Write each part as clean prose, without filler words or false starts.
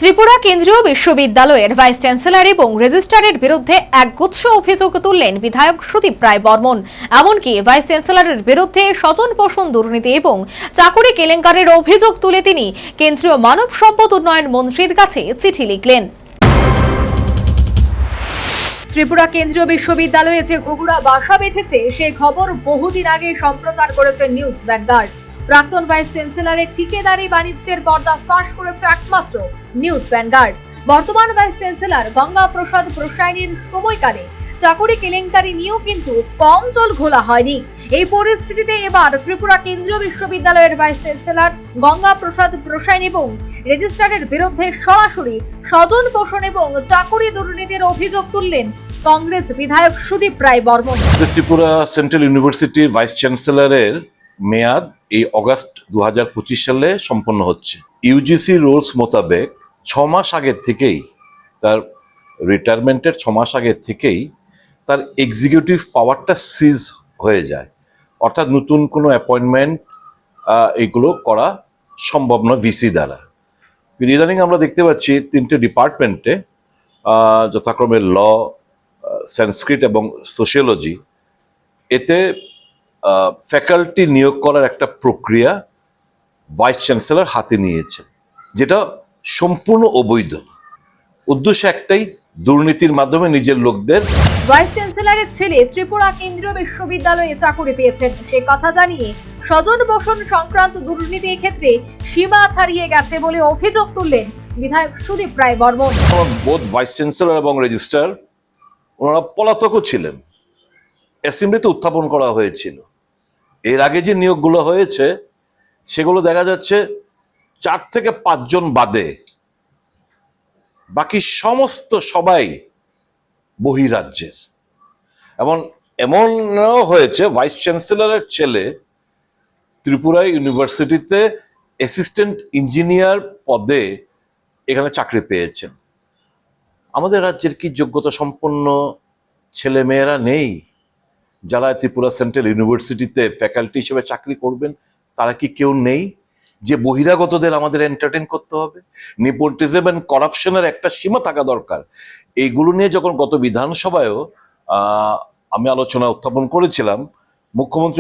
ত্রিপুরা কেন্দ্রীয় বিশ্ববিদ্যালয়ের vice chancellor এবং রেজিস্ট্রারের বিরুদ্ধে একগুচ্ছ অভিযোগ তুললেন বিধায়ক সুদীপ রায় বর্মন। এমনকি ভাইস চ্যান্সেলরের বিরুদ্ধে স্বজন পোষণ দুর্নীতি এবং চাকুরি কেলেঙ্কারির অভিযোগ তুলে তিনি কেন্দ্রীয় মানব সম্পদ উন্নয়ন মন্ত্রীর কাছে চিঠি লিখলেন। ত্রিপুরা কেন্দ্রীয় বিশ্ববিদ্যালয়ে যে ঘুঘুড়া বাসা বেঁধেছে সেই খবর বহুদিন আগে সম্প্রচার করেছে নিউজ ভ্যানগার্ড। প্রাক্তন ভাইস চ্যান্সেলরের ঠিকাদারি বাণিজ্যের পর্দা ফাঁস করেছে একমাত্র নিউজ ভ্যানগার্ড। বর্তমান ভাইস চ্যান্সেলর গঙ্গা প্রসাদ প্রসাইনের সময়কালে চাকুরি কেলেঙ্কারি নিয়েও কিন্তু কম জল ঘোলা হয়নি। এই পরিস্থিতিতে এবার ত্রিপুরা কেন্দ্রীয় বিশ্ববিদ্যালয়ের ভাইস চ্যান্সেলর গঙ্গা প্রসাদ প্রসাইন এবং রেজিস্ট্রারের বিরুদ্ধে সরাসরি স্বজন পোষণ এবং চাকুরি দুর্নীতির অভিযোগ তুললেন কংগ্রেস বিধায়ক সুদীপ রায় বর্মন। ত্রিপুরা সেন্ট্রাল ইউনিভার্সিটির ভাইস চ্যান্সেলরের মেয়াদ এই অগাস্ট 2025 সালে সম্পন্ন হচ্ছে। ইউজিসি রুলস মোতাবেক 6 মাস আগের থেকেই তার রিটায়ারমেন্টের 6 মাস আগের থেকেই তার এক্সিকিউটিভ পাওয়ারটা সিজ হয়ে যায়, অর্থাৎ নতুন কোনো অ্যাপয়েন্টমেন্ট এগুলো করা সম্ভব নয় ভিসি দ্বারা। কিন্তু ইদানিং আমরা দেখতে পাচ্ছি 3টে ডিপার্টমেন্টে যথাক্রমে ল, সংস্কৃত এবং সোশিওলজি, এতে ফ্যাকাল্টি নিয়োগ করার একটা প্রক্রিয়া ভাইস চ্যান্সেলর হাতে নিয়েছে, যেটা সম্পূর্ণ অবৈধ। উদ্দেশ্য একটাই, দুর্নীতির মাধ্যমে নিজের লোকদের। ভাইস চ্যান্সেলরের ছেলে ত্রিপুরা কেন্দ্রীয় বিশ্ববিদ্যালয়ে চাকরি পেয়েছেন, সে কথা জানিয়ে স্বজন পোষণ সংক্রান্ত দুর্নীতি ক্ষেত্রে সীমা ছাড়িয়ে গেছে বলে অভিযোগ তুললেন বিধায়ক সুদীপ রায় বর্মন। বোধ ভাইস চ্যান্সেলর এবং রেজিস্ট্রার ওনারা পলাতকও ছিলেন, অ্যাসেম্বলিতে উত্থাপন করা হয়েছিল। এর আগে যে নিয়োগগুলো হয়েছে সেগুলো দেখা যাচ্ছে 4 থেকে 5 জন বাদে বাকি সমস্ত সবাই বহিরাজ্যের। এমনও হয়েছে ভাইস চ্যান্সেলরের ছেলে ত্রিপুরা ইউনিভার্সিটিতে অ্যাসিস্ট্যান্ট ইঞ্জিনিয়ার পদে এখানে চাকরি পেয়েছেন। আমাদের রাজ্যের কি যোগ্যতা সম্পন্ন ছেলে মেয়েরা নেই যারা ত্রিপুরা সেন্ট্রাল ইউনিভার্সিটিতে ফ্যাকাল্টি হিসেবে চাকরি করবেন? তারা কি কেউ নেই যে বহিরাগতদের আমাদের এন্টারটেইন করতে হবে? নেপোটিজম এন্ড করাপশনের একটা সীমা থাকা দরকার। এইগুলো নিয়ে যখন গত বিধানসভায়ও আমি আলোচনা উত্থাপন করেছিলাম,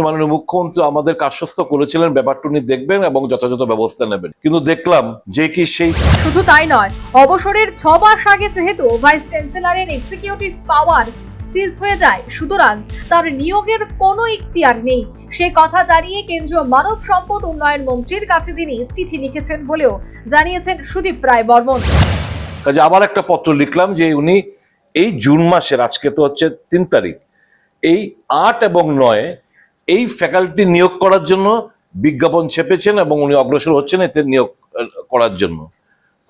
মাননীয় মুখ্যমন্ত্রী আমাদেরকে আশ্বস্ত করেছিলেন ব্যাপারটা উনি দেখবেন এবং যথাযথ ব্যবস্থা নেবেন। কিন্তু দেখলাম যে কি সেই। শুধু তাই নয়, অবসরের 6 মাস আগে যেহেতু ভাইস চ্যান্সেলরের এক্সিকিউটিভ পাওয়ার সিজ হয়ে যায়, সুতরাং তার নিয়োগের কোনো ইখতিয়ার নেই। সে কথা জানিয়ে কেন্দ্রীয় মানব সম্পদ উন্নয়ন মন্ত্রীর কাছে তিনি চিঠি লিখেছেন বলেও জানিয়েছেন সুদীপ রায় বর্মন। কাজে আবার একটা পত্র লিখলাম যে উনি এই জুন মাসের, আজকে তো হচ্ছে 3 তারিখ, এই 8 এবং 9 এই ফ্যাকাল্টি নিয়োগ করার জন্য বিজ্ঞাপন ছেপেছেন এবং উনি অগ্রসর হচ্ছেন এতে নিয়োগ করার জন্য।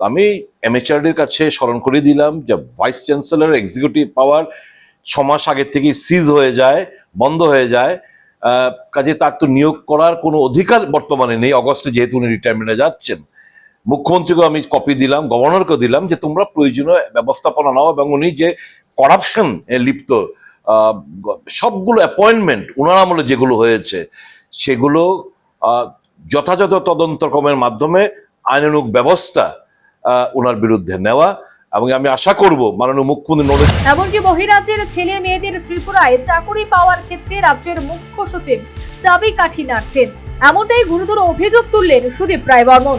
তো আমি এমএচআরডির কাছে স্মরণ করে দিলাম যে ভাইস চ্যান্সেলর এক্সিকিউটিভ পাওয়ার 6 মাস আগের থেকেই সিজ হয়ে যায়, বন্ধ হয়ে যায়। কাজে তার তো নিয়োগ করার কোনো অধিকার বর্তমানে নেই, অগস্টে যেহেতু উনি রিটায়ারমেন্টে যাচ্ছেন। মুখ্যমন্ত্রীকে আমি কপি দিলাম, গভর্নরকে দিলাম যে তোমরা প্রয়োজনীয় ব্যবস্থাপনা নাও এবং উনি যে করাপশন লিপ্ত সবগুলো অ্যাপয়েন্টমেন্ট ওনার আমলে যেগুলো হয়েছে সেগুলো যথাযথ তদন্তক্রমের মাধ্যমে আইনানুগ ব্যবস্থা ওনার বিরুদ্ধে নেওয়া। এবং আমি আশা করব মাননীয় মুখ্যমন্ত্রী। এমনকি বহিরাজ্যের ছেলে মেয়েদের ত্রিপুরায় চাকরি পাওয়ার ক্ষেত্রে রাজ্যের মুখ্য সচিব চাবিকাঠি নাড়ছেন, এমনটাই গুরুতর অভিযোগ তুললেন সুদীপ রায় বর্মন।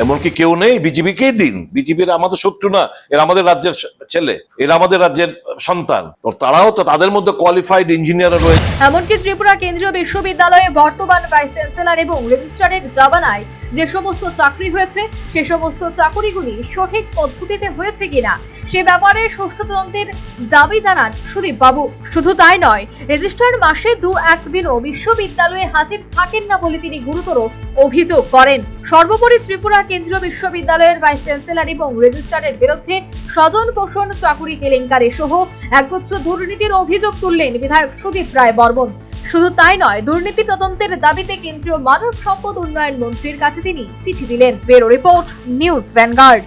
এমনকি কেউ নেই, বিজেপিকেই দিন। বিজেপির আমাদের শত্রু না, এরা আমাদের রাজ্যের ছেলে, এরা আমাদের রাজ্যের সন্তান। তো তারাও তো, তাদের মধ্যে কোয়ালিফাইড ইঞ্জিনিয়ার রয়েছে। এমনকি ত্রিপুরা কেন্দ্রীয় বিশ্ববিদ্যালয়ে বর্তমান ভাইস চ্যান্সেলর এবং রেজিস্ট্রারের জামানায় যে সমস্ত চাকরি হয়েছে সে সমস্ত চাকরিগুলি সঠিক পদ্ধতিতে হয়েছে কিনা সে ব্যাপারে সুষ্ঠু তদন্তের দাবি জানান সুদীপ বাবু। শুধু তাই নয়, রেজিস্ট্রার মাসে 2-1 দিনও বিশ্ববিদ্যালয়ে হাজির থাকেন না বলে তিনি গুরুতর অভিযোগ করেন। সর্বোপরি ত্রিপুরা কেন্দ্রীয় বিশ্ববিদ্যালয়ের ভাইস চ্যান্সেলর এবং রেজিস্ট্রারের বিরুদ্ধে স্বজন পোষণ, চাকুরি কেলেঙ্কারি সহ একগুচ্ছ দুর্নীতির অভিযোগ তুললেন বিধায়ক সুদীপ রায় বর্মন। শুধু তাই নয়, দুর্নীতি তদন্তের দাবিতে কেন্দ্রীয় মানব সম্পদ উন্নয়ন মন্ত্রীর কাছে তিনি চিঠি দিলেন। Bureau report, news vanguard.